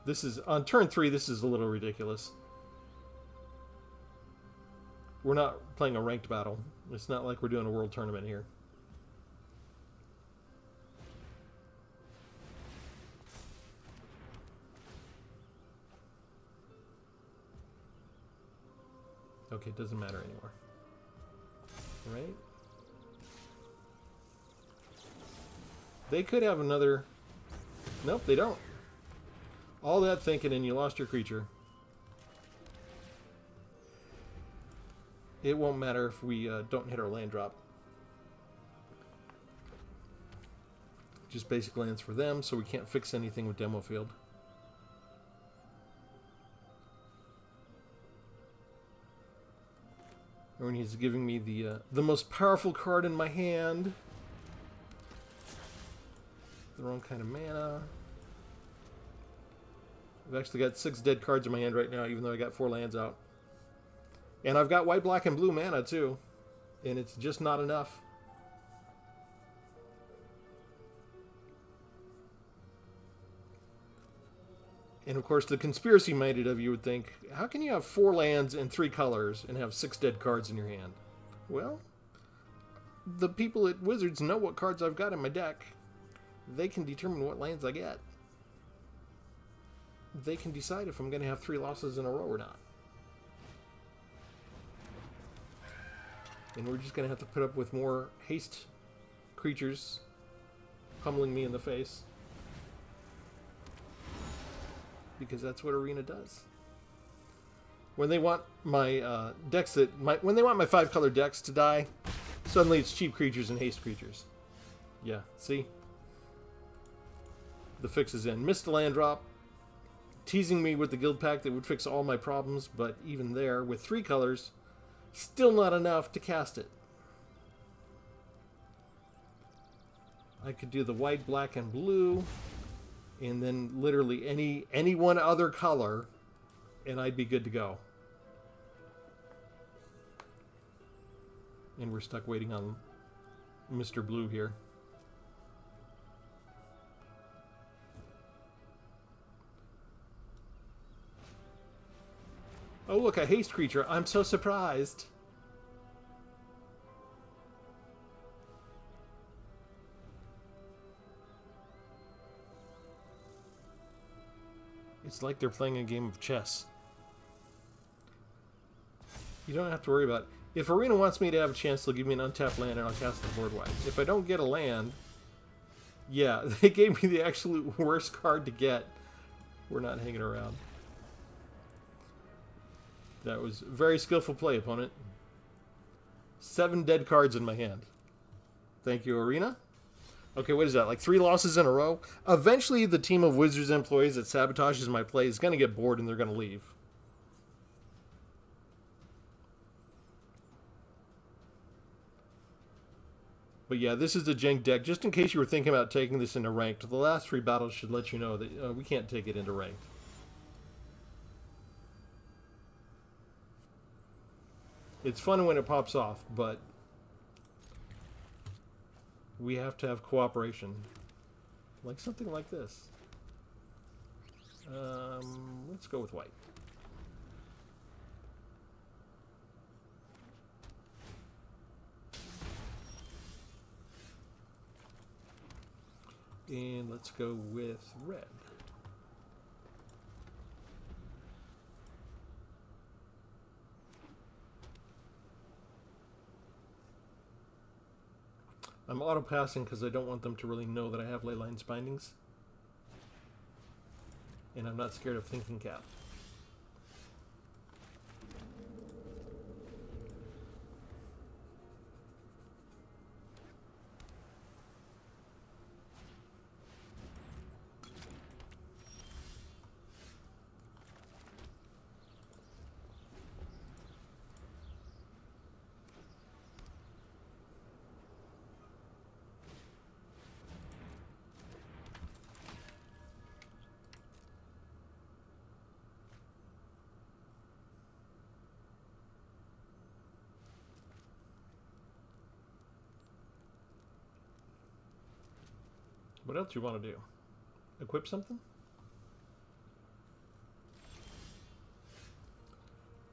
S1: This is, on turn 3, this is a little ridiculous. We're not playing a ranked battle. It's not like we're doing a world tournament here. Okay, it doesn't matter anymore. Right? They could have another... Nope, they don't. All that thinking and you lost your creature. It won't matter if we don't hit our land drop. Just basic lands for them, so we can't fix anything with Demo Field. When he's giving me the most powerful card in my hand. The wrong kind of mana. I've actually got 6 dead cards in my hand right now, even though I got 4 lands out. And I've got white, black, and blue mana too. And it's just not enough. And of course, the conspiracy-minded of you would think, how can you have 4 lands and 3 colors and have 6 dead cards in your hand? Well, the people at Wizards know what cards I've got in my deck. They can determine what lands I get. They can decide if I'm going to have 3 losses in a row or not. And we're just going to have to put up with more haste creatures pummeling me in the face. Because that's what Arena does. When they want my decks when they want my 5-color decks to die, suddenly it's cheap creatures and haste creatures. Yeah, see? The fix is in. Missed a land drop. Teasing me with the guild pack that would fix all my problems, but even there, with 3 colors, still not enough to cast it. I could do the white, black, and blue, and then literally any one other color, and I'd be good to go. And we're stuck waiting on Mr. Blue here. Oh look, a haste creature. I'm so surprised. It's like they're playing a game of chess. You don't have to worry about it. If Arena wants me to have a chance, they'll give me an untapped land and I'll cast the board wipe. If I don't get a land, yeah, they gave me the absolute worst card to get We're not hanging around. That was very skillful play, opponent. 7 dead cards in my hand. Thank you, Arena. Okay, what is that? Like 3 losses in a row? Eventually, the team of Wizards employees that sabotages my play is going to get bored and they're going to leave. But yeah, this is the jank deck. Just in case you were thinking about taking this into ranked, the last 3 battles should let you know that we can't take it into ranked. It's fun when it pops off, but we have to have cooperation. Like something like this. Let's go with white. And let's go with red. I'm auto-passing because I don't want them to really know that I have Leyline's Bindings. And I'm not scared of Thinking Cap. What else do you want to do? Equip something?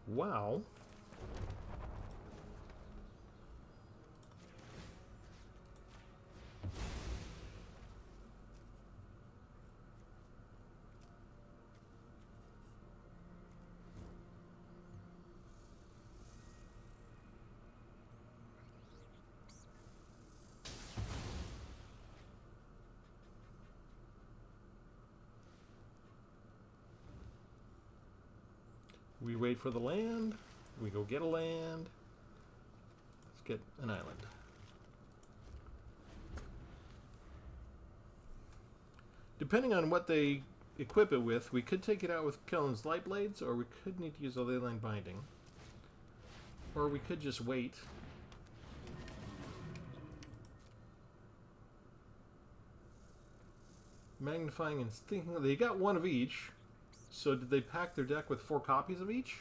S1: Wow. We wait for the land. We go get a land. Let's get an island. Depending on what they equip it with, we could take it out with Kellen's Light Blades, or we could need to use a Leyline Binding. Or we could just wait. Magnifying and thinking. They got 1 of each. So did they pack their deck with 4 copies of each?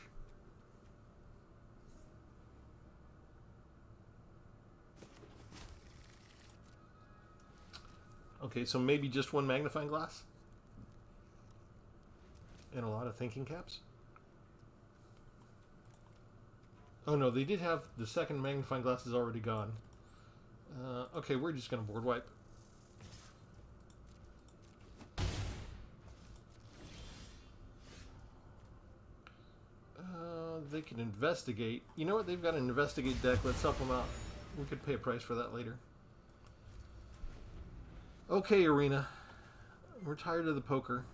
S1: Okay, so maybe just 1 magnifying glass? And a lot of thinking caps? Oh no, they did have the second magnifying glass is already gone. Okay, we're just going to board wipe. They can investigate. You know what? They've got an investigate deck. Let's help them out. We could pay a price for that later. Okay, Arena. We're tired of the poker.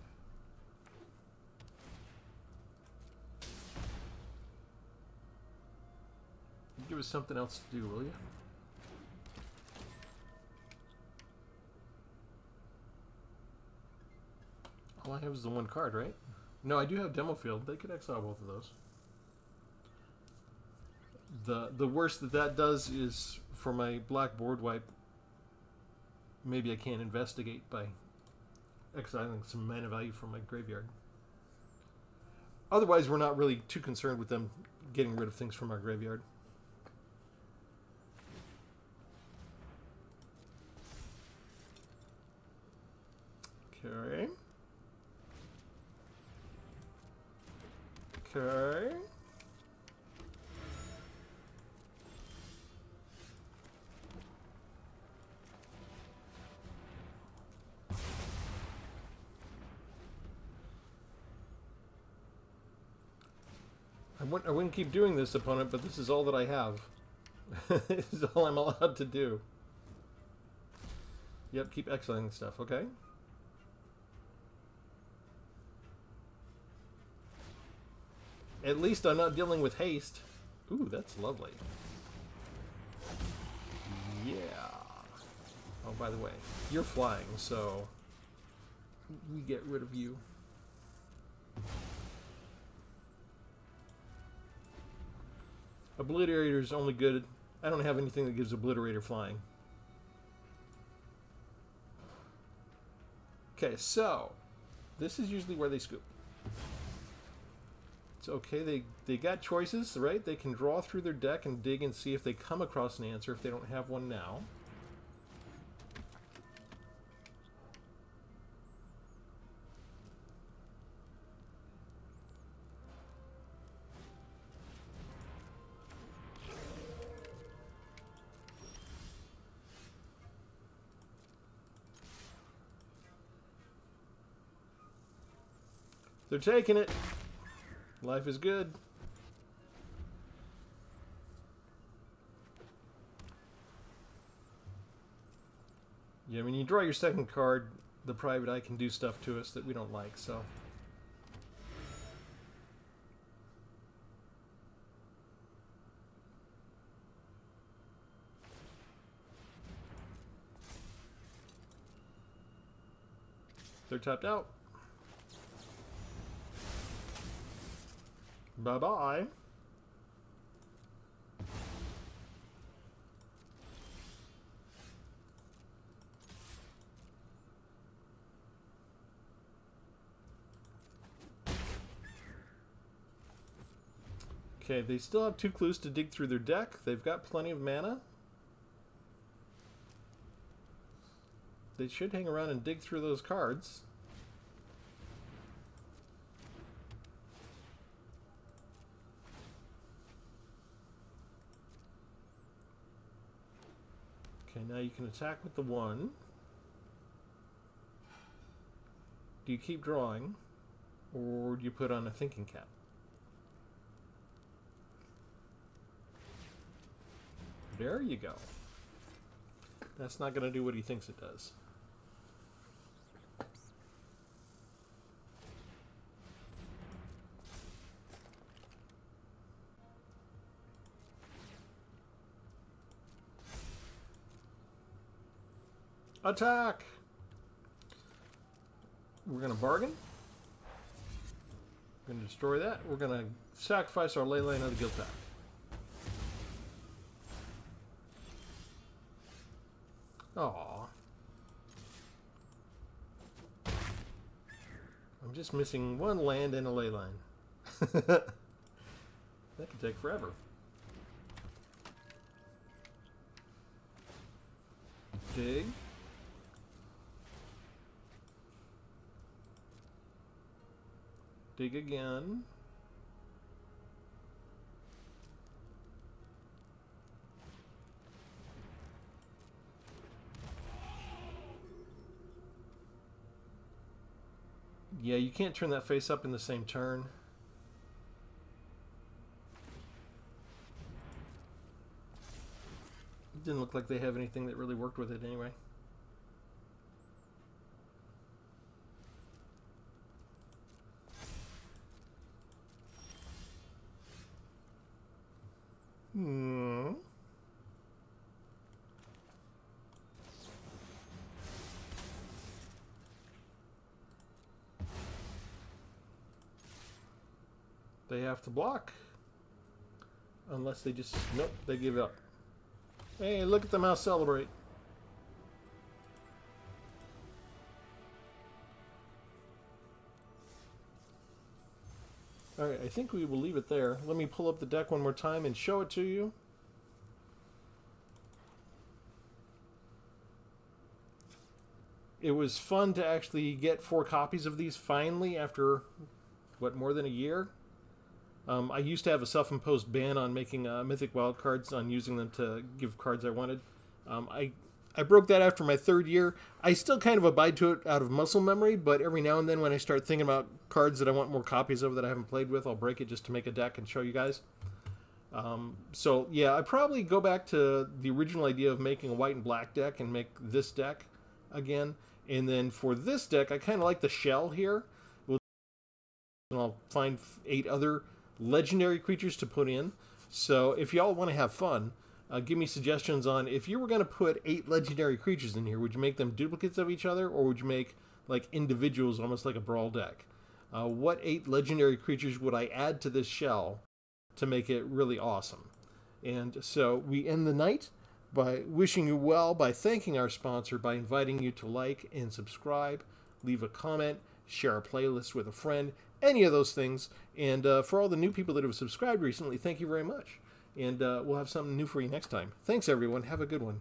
S1: Give us something else to do, will you? All I have is the 1 card, right? No, I do have Demo Field. They could exile both of those. The worst that does is for my black board wipe, maybe I can't investigate by exiling some mana value from my graveyard. Otherwise, we're not really too concerned with them getting rid of things from our graveyard. Okay. Okay. I wouldn't keep doing this, opponent, but this is all that I have. This is all I'm allowed to do. Yep, keep exiling stuff, okay? At least I'm not dealing with haste. Ooh, that's lovely. Yeah. Oh, by the way, you're flying, so we get rid of you. Obliterator is only good. I don't have anything that gives Obliterator flying. Okay, so this is usually where they scoop. It's okay, they got choices, right? They can draw through their deck and dig and see if they come across an answer if they don't have one now. They're taking it. Life is good. Yeah, when you draw your second card, the private eye can do stuff to us that we don't like, so. They're tapped out. Bye-bye. Okay, they still have 2 clues to dig through their deck. They've got plenty of mana. They should hang around and dig through those cards. Okay, now you can attack with the 1. Do you keep drawing, or do you put on a thinking cap? There you go. That's not going to do what he thinks it does. Attack! We're going to bargain. We're going to destroy that. We're going to sacrifice our Leyline of the Guild Pack. Aww. I'm just missing 1 land and a Leyline. That could take forever. Dig. Dig again. Yeah, you can't turn that face up in the same turn. It didn't look like they have anything that really worked with it anyway. They have to block. Unless they just... Nope, they give up. Hey, look at the mouse celebrate. Alright, I think we will leave it there. Let me pull up the deck one more time and show it to you. It was fun to actually get 4 copies of these finally after, what, more than a year? I used to have a self-imposed ban on making mythic wildcards, on using them to give cards I wanted. I broke that after my 3rd year. I still kind of abide to it out of muscle memory, but every now and then when I start thinking about cards that I want more copies of that I haven't played with, I'll break it just to make a deck and show you guys. So yeah, I probably go back to the original idea of making a white and black deck and make this deck again. And then for this deck, I kind of like the shell here. And I'll find 8 other legendary creatures to put in. So if y'all want to have fun, give me suggestions on if you were going to put 8 legendary creatures in here, would you make them duplicates of each other, or would you make like individuals, almost like a brawl deck? What 8 legendary creatures would I add to this shell to make it really awesome? And so we end the night by wishing you well, by thanking our sponsor, by inviting you to like and subscribe, leave a comment, share our playlist with a friend, any of those things. And for all the new people that have subscribed recently, thank you very much. And we'll have something new for you next time. Thanks, everyone. Have a good one.